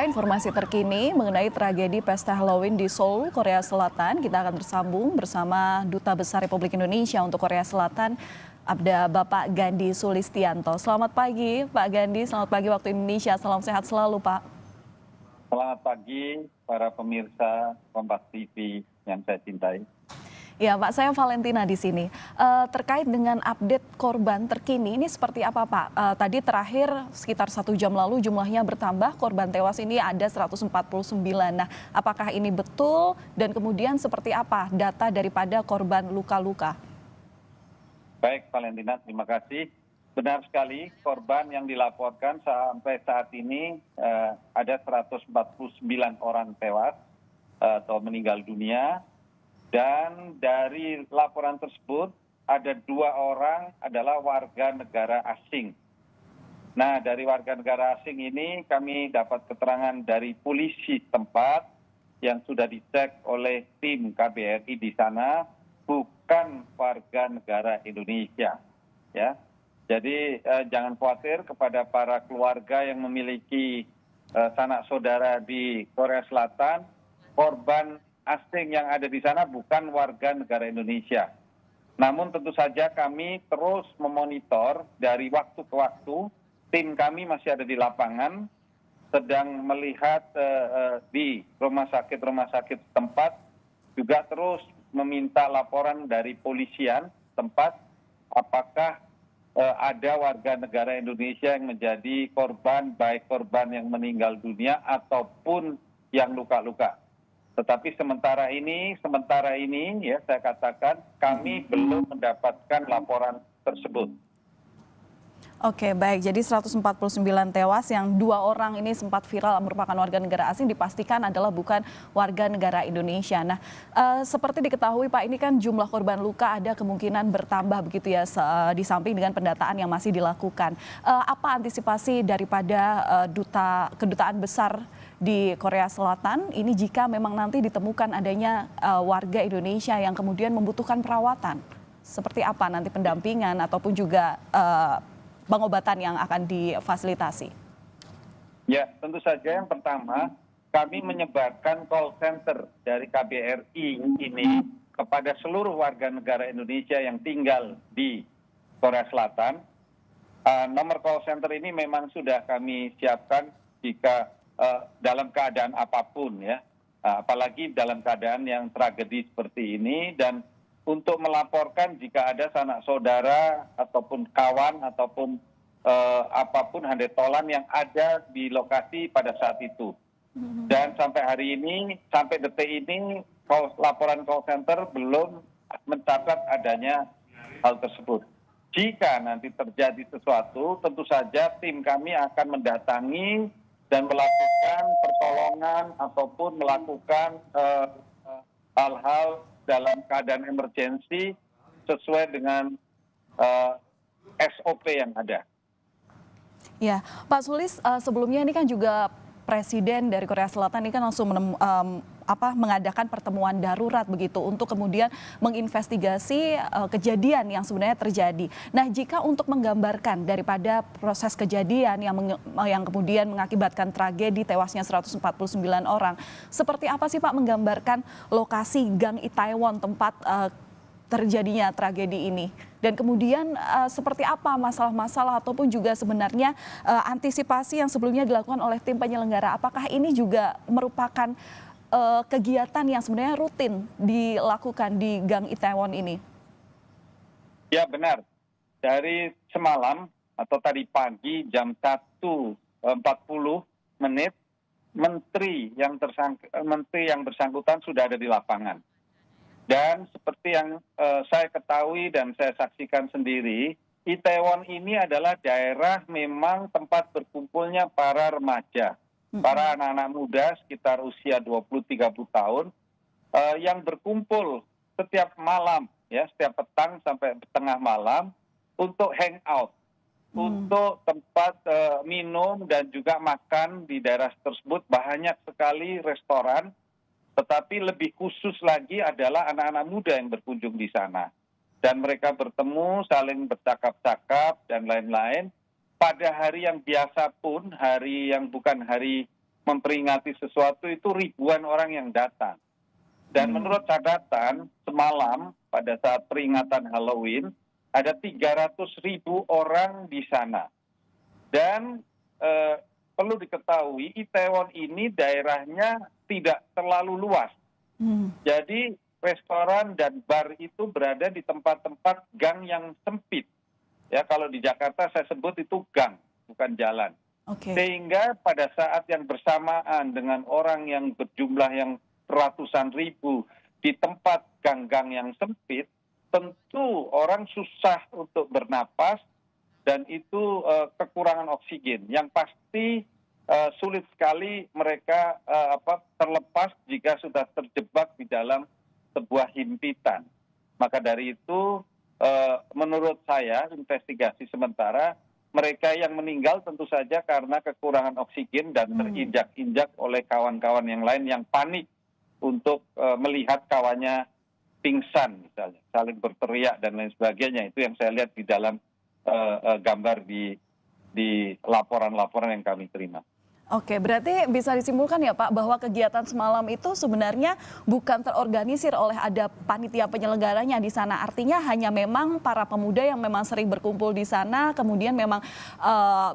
informasi terkini mengenai tragedi pesta Halloween di Seoul, Korea Selatan. Kita akan bersambung bersama Duta Besar Republik Indonesia untuk Korea Selatan, ada Bapak Gandhi Sulistianto. Selamat pagi Pak Gandhi, selamat pagi waktu Indonesia. Salam sehat selalu Pak. Selamat pagi para pemirsa Kompas TV yang saya cintai. Ya Pak, saya Valentina di sini. Terkait dengan update korban terkini, ini seperti apa Pak? Tadi terakhir sekitar 1 jam lalu jumlahnya bertambah, korban tewas ini ada 149. Nah, apakah ini betul dan kemudian seperti apa data daripada korban luka-luka? Baik Valentina, terima kasih. Benar sekali, korban yang dilaporkan sampai saat ini ada 149 orang tewas atau meninggal dunia. Dan dari laporan tersebut ada 2 orang adalah warga negara asing. Nah, dari warga negara asing ini kami dapat keterangan dari polisi tempat yang sudah dicek oleh tim KBRI di sana, bukan warga negara Indonesia. Ya, jadi jangan khawatir kepada para keluarga yang memiliki sanak saudara di Korea Selatan, korban asing yang ada di sana bukan warga negara Indonesia. Namun tentu saja kami terus memonitor dari waktu ke waktu. Tim kami masih ada di lapangan, sedang melihat di rumah sakit tempat, juga terus meminta laporan dari polisian tempat apakah ada warga negara Indonesia yang menjadi korban, baik korban yang meninggal dunia ataupun yang luka-luka. Tetapi sementara ini ya saya katakan kami belum mendapatkan laporan tersebut. Oke, baik. Jadi 149 tewas yang 2 orang ini sempat viral merupakan warga negara asing dipastikan adalah bukan warga negara Indonesia. Nah, seperti diketahui Pak, ini kan jumlah korban luka ada kemungkinan bertambah begitu ya di samping dengan pendataan yang masih dilakukan. Apa antisipasi daripada kedutaan besar di Korea Selatan ini jika memang nanti ditemukan adanya warga Indonesia yang kemudian membutuhkan perawatan? Seperti apa nanti pendampingan ataupun juga pengobatan yang akan difasilitasi? Ya, tentu saja yang pertama kami menyebarkan call center dari KBRI ini kepada seluruh warga negara Indonesia yang tinggal di Korea Selatan. Nomor call center ini memang sudah kami siapkan jika dalam keadaan apapun ya, apalagi dalam keadaan yang tragedi seperti ini, dan untuk melaporkan jika ada sanak saudara ataupun kawan ataupun apapun handetolan yang ada di lokasi pada saat itu. Dan sampai hari ini, sampai detik ini, laporan call center belum mencatat adanya hal tersebut. Jika nanti terjadi sesuatu, tentu saja tim kami akan mendatangi dan melakukan pertolongan ataupun melakukan hal-hal dalam keadaan emergensi sesuai dengan SOP yang ada. Ya, Pak Sulis, sebelumnya ini kan juga Presiden dari Korea Selatan ini kan langsung mengadakan pertemuan darurat begitu untuk kemudian menginvestigasi kejadian yang sebenarnya terjadi. Nah, jika untuk menggambarkan daripada proses kejadian yang kemudian mengakibatkan tragedi tewasnya 149 orang, seperti apa sih Pak menggambarkan lokasi Gang Itaewon tempat terjadinya tragedi ini? Dan kemudian seperti apa masalah-masalah ataupun juga sebenarnya antisipasi yang sebelumnya dilakukan oleh tim penyelenggara? Apakah ini juga merupakan kegiatan yang sebenarnya rutin dilakukan di Gang Itaewon ini? Ya benar, dari semalam atau tadi pagi jam 1.40 menteri yang bersangkutan sudah ada di lapangan. Dan seperti yang saya ketahui dan saya saksikan sendiri, Itaewon ini adalah daerah memang tempat berkumpulnya para remaja, para anak-anak muda sekitar usia 20-30 tahun yang berkumpul setiap malam, ya, setiap petang sampai tengah malam untuk hangout, untuk tempat minum dan juga makan di daerah tersebut. Banyak sekali restoran. Tetapi lebih khusus lagi adalah anak-anak muda yang berkunjung di sana. Dan mereka bertemu, saling bercakap-cakap, dan lain-lain. Pada hari yang biasa pun, hari yang bukan hari memperingati sesuatu itu ribuan orang yang datang. Dan menurut catatan semalam pada saat peringatan Halloween ada 300.000 orang di sana. Dan perlu diketahui Itaewon ini daerahnya tidak terlalu luas. Jadi restoran dan bar itu berada di tempat-tempat gang yang sempit. Ya, kalau di Jakarta saya sebut itu gang, bukan jalan. Sehingga pada saat yang bersamaan dengan orang yang berjumlah yang ratusan ribu di tempat gang-gang yang sempit, tentu orang susah untuk bernapas dan itu kekurangan oksigen. Yang pasti sulit sekali mereka terlepas jika sudah terjebak di dalam sebuah himpitan. Maka dari itu menurut saya investigasi sementara mereka yang meninggal tentu saja karena kekurangan oksigen dan terinjak-injak oleh kawan-kawan yang lain yang panik untuk melihat kawannya pingsan misalnya, saling berteriak dan lain sebagainya. Itu yang saya lihat di dalam gambar di laporan-laporan yang kami terima. Oke, berarti bisa disimpulkan ya Pak bahwa kegiatan semalam itu sebenarnya bukan terorganisir oleh ada panitia penyelenggaranya di sana. Artinya hanya memang para pemuda yang memang sering berkumpul di sana, kemudian memang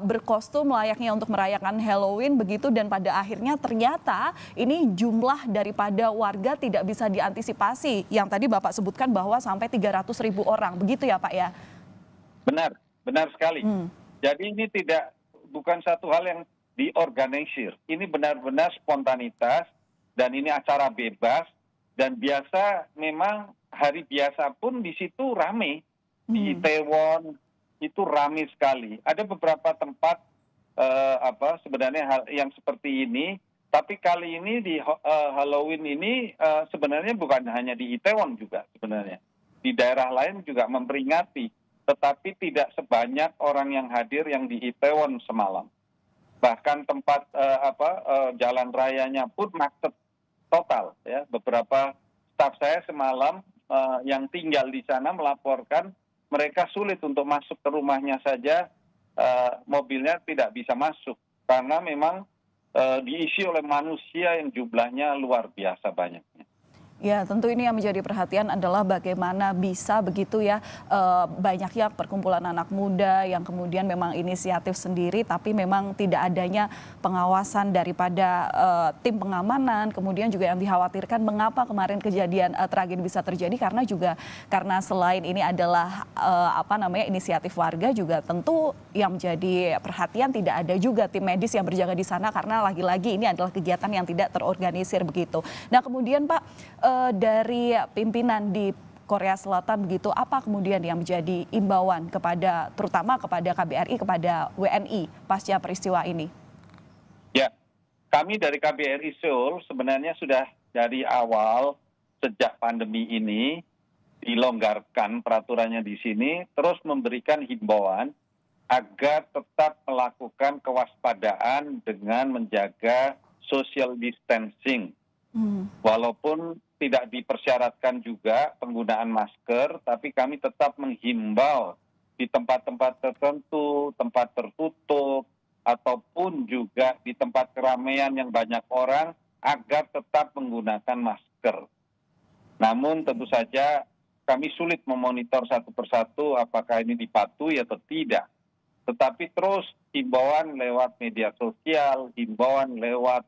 berkostum layaknya untuk merayakan Halloween begitu, dan pada akhirnya ternyata ini jumlah daripada warga tidak bisa diantisipasi. Yang tadi Bapak sebutkan bahwa sampai 300.000 orang, begitu ya Pak ya? Benar sekali. Jadi ini bukan satu hal yang diorganisir. Ini benar-benar spontanitas dan ini acara bebas dan biasa memang hari biasa pun di situ rame. Di Itaewon itu rame sekali. Ada beberapa tempat sebenarnya hal yang seperti ini, tapi kali ini di Halloween ini sebenarnya bukan hanya di Itaewon juga sebenarnya. Di daerah lain juga memperingati, tetapi tidak sebanyak orang yang hadir yang di Itaewon semalam. Bahkan tempat jalan rayanya pun macet total. Ya. Beberapa staf saya semalam yang tinggal di sana melaporkan mereka sulit untuk masuk ke rumahnya saja, mobilnya tidak bisa masuk karena memang diisi oleh manusia yang jumlahnya luar biasa banyaknya. Ya, tentu ini yang menjadi perhatian adalah bagaimana bisa begitu ya banyaknya perkumpulan anak muda yang kemudian memang inisiatif sendiri tapi memang tidak adanya pengawasan daripada tim pengamanan. Kemudian juga yang dikhawatirkan mengapa kemarin kejadian tragedi bisa terjadi karena selain ini adalah inisiatif warga, juga tentu yang menjadi perhatian tidak ada juga tim medis yang berjaga di sana karena lagi-lagi ini adalah kegiatan yang tidak terorganisir begitu. Nah, kemudian Pak, dari pimpinan di Korea Selatan begitu, apa kemudian yang menjadi imbauan terutama kepada KBRI, kepada WNI pasca peristiwa ini? Ya, kami dari KBRI Seoul sebenarnya sudah dari awal sejak pandemi ini dilonggarkan peraturannya di sini, terus memberikan himbauan agar tetap melakukan kewaspadaan dengan menjaga social distancing. Walaupun tidak dipersyaratkan juga penggunaan masker, tapi kami tetap menghimbau di tempat-tempat tertentu, tempat tertutup, ataupun juga di tempat keramaian yang banyak orang agar tetap menggunakan masker. Namun tentu saja kami sulit memonitor satu persatu apakah ini dipatuhi atau tidak. Tetapi terus himbauan lewat media sosial, himbauan lewat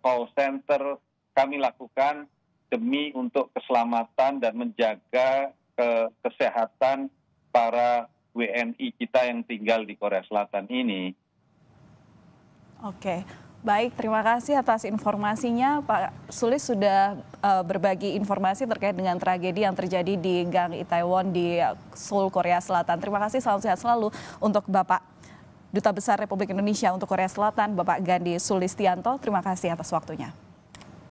call center, kami lakukan demi untuk keselamatan dan menjaga kesehatan para WNI kita yang tinggal di Korea Selatan ini. Oke, baik, terima kasih atas informasinya. Pak Sulis sudah berbagi informasi terkait dengan tragedi yang terjadi di Gang Itaewon di Seoul, Korea Selatan. Terima kasih, salam sehat selalu untuk Bapak Duta Besar Republik Indonesia untuk Korea Selatan, Bapak Gandhi Sulistianto. Terima kasih atas waktunya.